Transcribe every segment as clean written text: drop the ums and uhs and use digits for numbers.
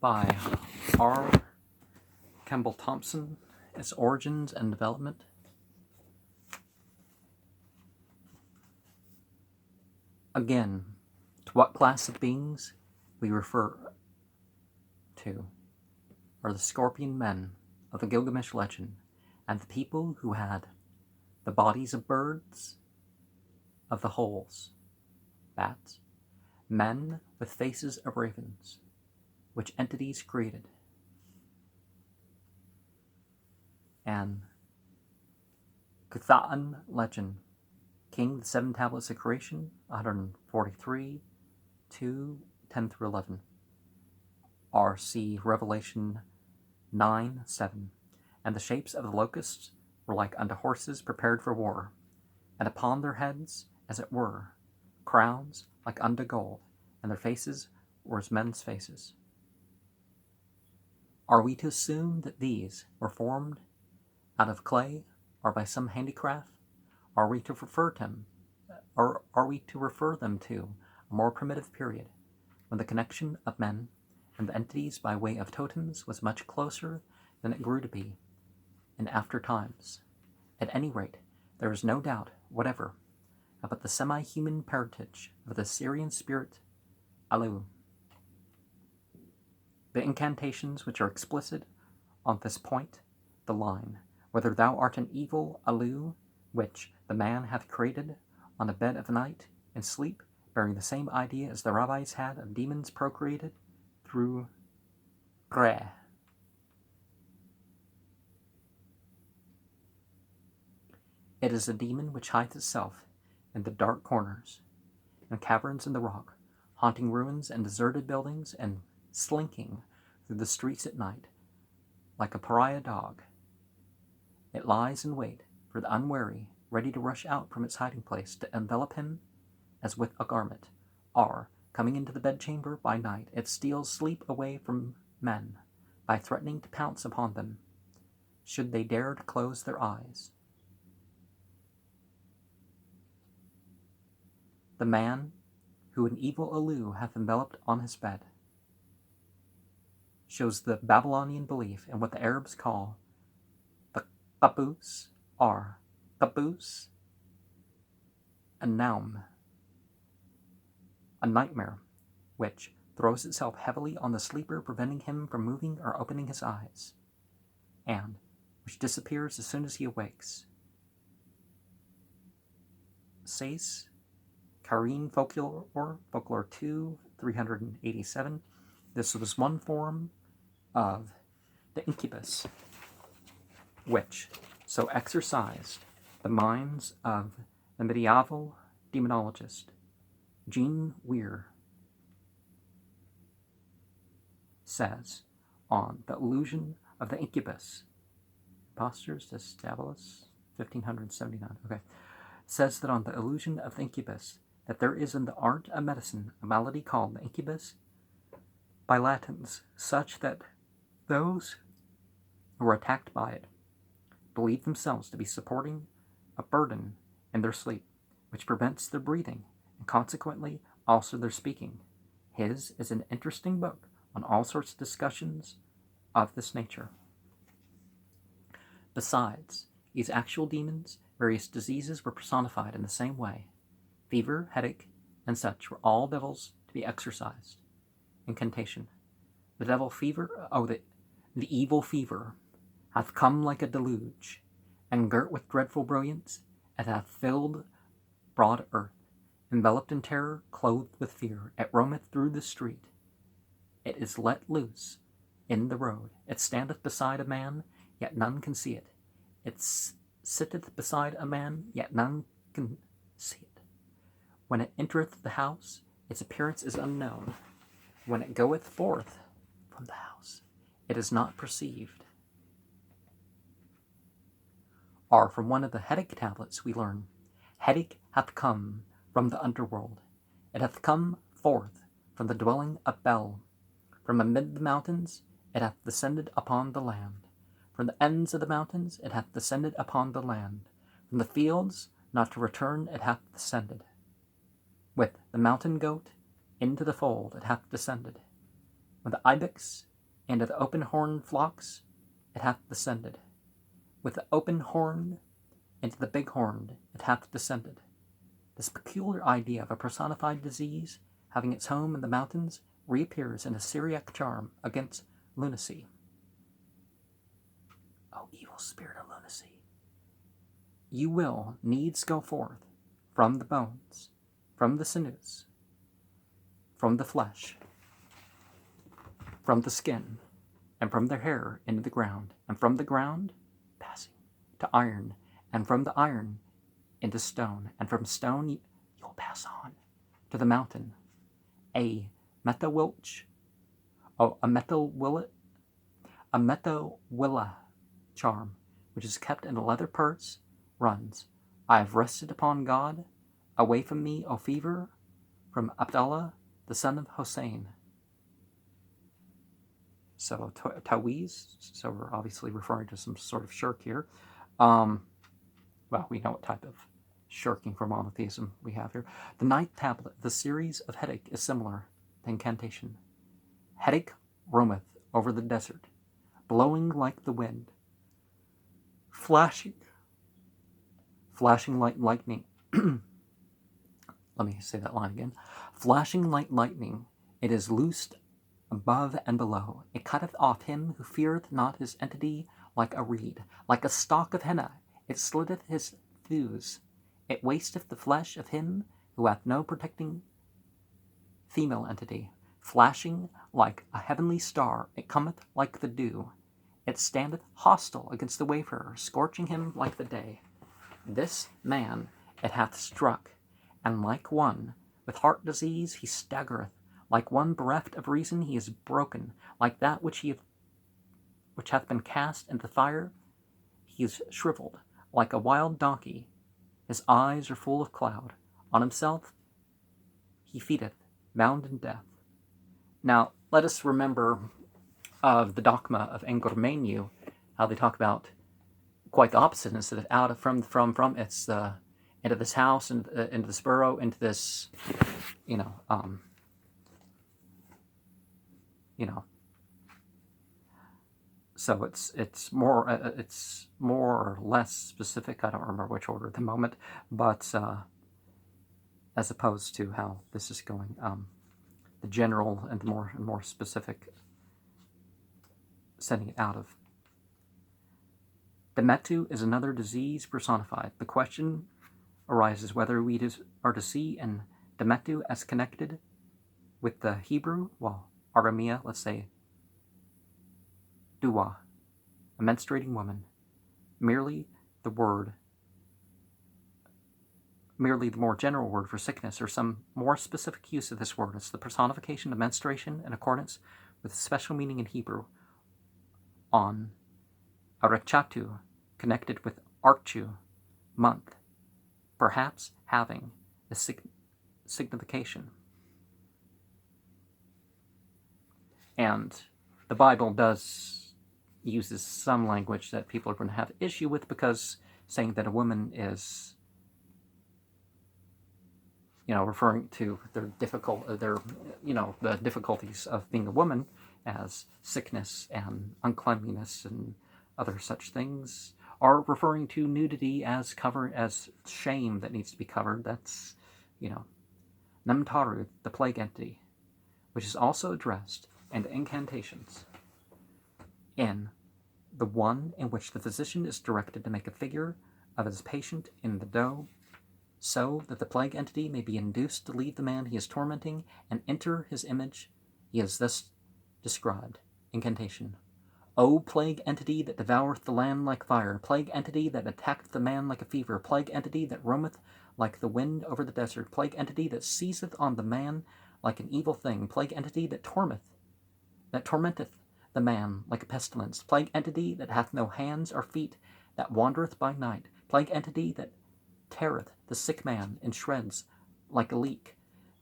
by R. Campbell Thompson, Its Origins and Development. Again, to what class of beings we refer to are the scorpion men of the Gilgamesh legend, and the people who had the bodies of birds, of the holes, bats, men with faces of ravens, which entities created. And Ctha'an legend, King, the Seven Tablets of Creation, 143, 2, 10 through 11. R.C. Revelation 9, 7. And the shapes of the locusts were like unto horses prepared for war, and upon their heads, as it were, crowns like unto gold, and their faces were as men's faces. Are we to assume that these were formed out of clay or by some handicraft? Are we to refer them to a more primitive period, when the connection of men and the entities by way of totems was much closer than it grew to be in after times? At any rate, there is no doubt whatever about the semi-human parentage of the Syrian spirit Alu. The incantations which are explicit on this point, the line, whether thou art an evil Alu, which the man hath created on a bed of night and sleep, bearing the same idea as the rabbis had of demons procreated through Re. It is a demon which hides itself in the dark corners and caverns in the rock, haunting ruins and deserted buildings and slinking through the streets at night like a pariah dog. It lies in wait for the unwary, ready to rush out from its hiding place to envelop him as with a garment. Or, coming into the bedchamber by night, it steals sleep away from men by threatening to pounce upon them, should they dare to close their eyes. The man who an evil Alu hath enveloped on his bed shows the Babylonian belief in what the Arabs call the kabus, or kabus, a naum, a nightmare which throws itself heavily on the sleeper, preventing him from moving or opening his eyes, and which disappears as soon as he awakes. Says Karine Folklore 2, 387. This was one form of the incubus, which so exercised the minds of the medieval demonologist Jean Weir says on the illusion of the incubus, Postures de Stabilis, 1579, says that on the illusion of the incubus, that there is in the art of medicine a malady called the incubus by Latins, such that those who are attacked by it believe themselves to be supporting a burden in their sleep, which prevents their breathing, and consequently also their speaking. His is an interesting book on all sorts of discussions of this nature. Besides these actual demons, various diseases were personified in the same way. Fever, headache, and such were all devils to be exorcised. Incantation. The devil fever, the evil fever, hath come like a deluge, and girt with dreadful brilliance, it hath filled broad earth. Enveloped in terror, clothed with fear, it roameth through the street. It is let loose in the road. It standeth beside a man, yet none can see it. It sitteth beside a man, yet none can see it. When it entereth the house, its appearance is unknown. When it goeth forth from the house, it is not perceived. Or from one of the headache tablets we learn, headache hath come from the underworld. It hath come forth from the dwelling of Bel. From amid the mountains it hath descended upon the land. From the ends of the mountains it hath descended upon the land. From the fields not to return it hath descended. With the mountain goat into the fold it hath descended. When the ibex Into the open horn flocks it hath descended. With the open horn into the big horn it hath descended. This peculiar idea of a personified disease having its home in the mountains reappears in a Syriac charm against lunacy. O evil spirit of lunacy, you will needs go forth from the bones, from the sinews, from the flesh, from the skin, and from the hair into the ground, and from the ground passing to iron, and from the iron into stone, and from stone you'll pass on to the mountain. A metawilch, a metawilla charm, which is kept in a leather purse, runs, I have rested upon God, away from me, O fever, from Abdallah, the son of Hossein. So Tawiz, so we're obviously referring to some sort of shirk here. Well, we know what type of shirking from monotheism we have here. The ninth tablet, the series of headache, is similar to incantation. Headache roameth over the desert, blowing like the wind, flashing like lightning. Let me say that line again. Flashing like lightning, it is loosed above and below. It cutteth off him who feareth not his entity like a reed. Like a stalk of henna, it slitteth his thews. It wasteth the flesh of him who hath no protecting female entity. Flashing like a heavenly star, it cometh like the dew. It standeth hostile against the wayfarer, scorching him like the day. This man it hath struck, and like one with heart disease he staggereth. Like one bereft of reason he is broken. Like that which hath been cast into the fire, he is shriveled. Like a wild donkey, his eyes are full of cloud. On himself he feedeth, bound in death. Now, let us remember of the dogma of Engormenu, how they talk about quite the opposite, instead of out of from it's into this house, and into this burrow, into this, So it's more or less specific. I don't remember which order at the moment, but as opposed to how this is going, the general and more specific, sending it out of. Demetu is another disease personified. The question arises whether we are to see in Demetu as connected with the Hebrew, well, Aramea, let's say, Dua, a menstruating woman, merely the more general word for sickness, or some more specific use of this word. It's the personification of menstruation in accordance with a special meaning in Hebrew on Arechatu, connected with Archu, month, perhaps having a signification. And the Bible uses some language that people are going to have issue with, because saying that a woman is, referring to the difficulties of being a woman as sickness and uncleanliness and other such things, are referring to nudity as shame that needs to be covered. That's, Nemtaru, the plague entity, which is also addressed in incantations in the one in which the physician is directed to make a figure of his patient in the dough, so that the plague entity may be induced to leave the man he is tormenting and enter his image. He is thus described. Incantation. O plague entity that devoureth the land like fire, plague entity that attacketh the man like a fever, plague entity that roameth like the wind over the desert, plague entity that seizeth on the man like an evil thing, plague entity that tormenteth the man like a pestilence, plague entity that hath no hands or feet, that wandereth by night, plague entity that teareth the sick man in shreds like a leek,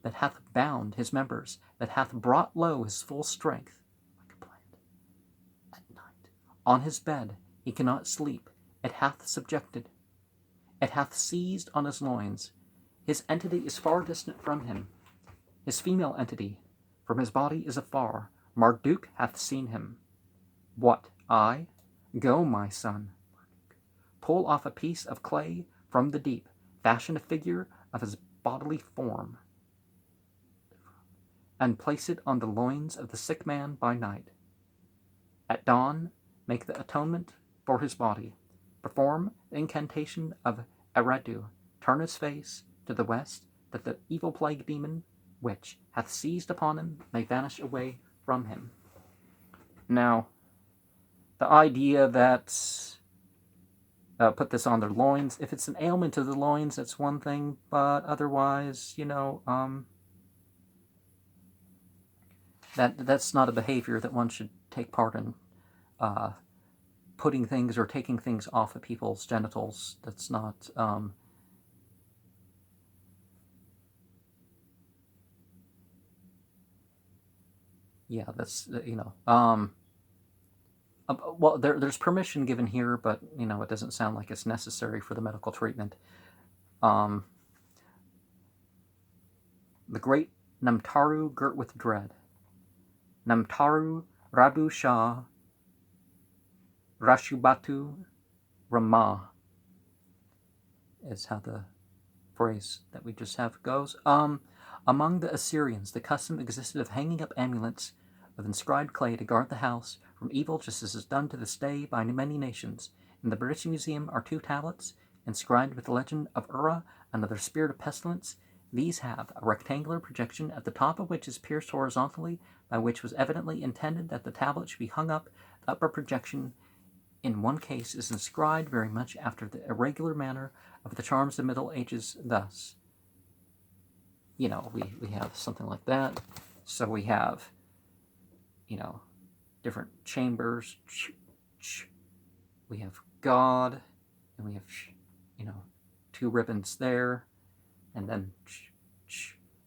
that hath bound his members, that hath brought low his full strength like a plant. At night, on his bed, he cannot sleep, it hath subjected, it hath seized on his loins. His entity is far distant from him. His female entity from his body is afar. Marduk hath seen him. What, I? Go, my son. Pull off a piece of clay from the deep, fashion a figure of his bodily form, and place it on the loins of the sick man by night. At dawn, make the atonement for his body. Perform the incantation of Eridu. Turn his face to the west, that the evil plague demon, which hath seized upon him, may vanish away from him. Now, the idea that put this on their loins, if it's an ailment of the loins, that's one thing, but otherwise, that's not a behavior that one should take part in. Putting things or taking things off of people's genitals, that's not... yeah, that's, well, there's permission given here, but, it doesn't sound like it's necessary for the medical treatment. The great Namtaru girt with dread. Namtaru Rabu Shah Rashubatu Rama is how the phrase that we just have goes. Among the Assyrians, the custom existed of hanging up amulets of inscribed clay to guard the house from evil, just as is done to this day by many nations. In the British Museum are 2 tablets inscribed with the legend of Ura, another spirit of pestilence. These have a rectangular projection at the top of which is pierced horizontally, by which was evidently intended that the tablet should be hung up. The upper projection in one case is inscribed very much after the irregular manner of the charms of the Middle Ages. Thus, we have something like that. So we have, different chambers. We have God, and we have, 2 ribbons there. And then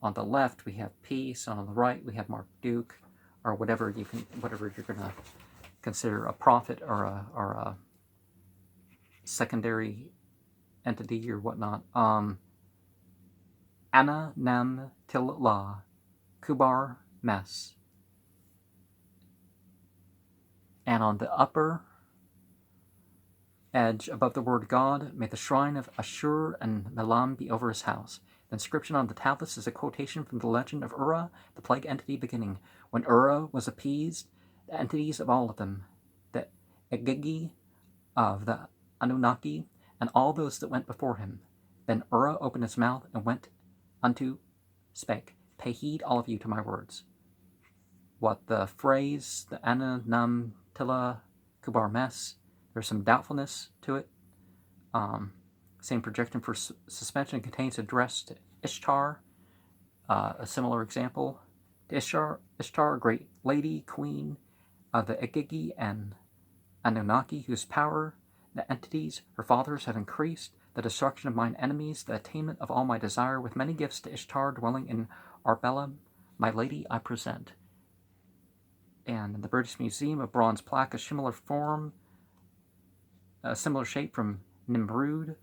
on the left we have peace, and on the right we have Marduk, or whatever you're gonna consider a prophet or a secondary entity or whatnot. Anna Nam Til La Kubar Mes. And on the upper edge above the word God, may the shrine of Ashur and Melam be over his house. The inscription on the tablets is a quotation from the legend of Ura, the plague entity, beginning, when Ura was appeased, the entities of all of them, the Egegi of the Anunnaki, and all those that went before him. Then Ura opened his mouth and went unto spake, pay heed all of you to my words. What the phrase, the Anna Nam Tila Kubar Mes, there's some doubtfulness to it. Same projection for suspension contains address to Ishtar. A similar example to Ishtar, great lady, queen of the Egegi and Anunnaki, whose power the entities, her fathers, have increased, the destruction of mine enemies, the attainment of all my desire, with many gifts to Ishtar dwelling in Arbela, my lady I present. And in the British Museum, a bronze plaque, a similar form, a similar shape from Nimrud,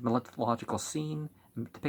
the mythological scene, depicting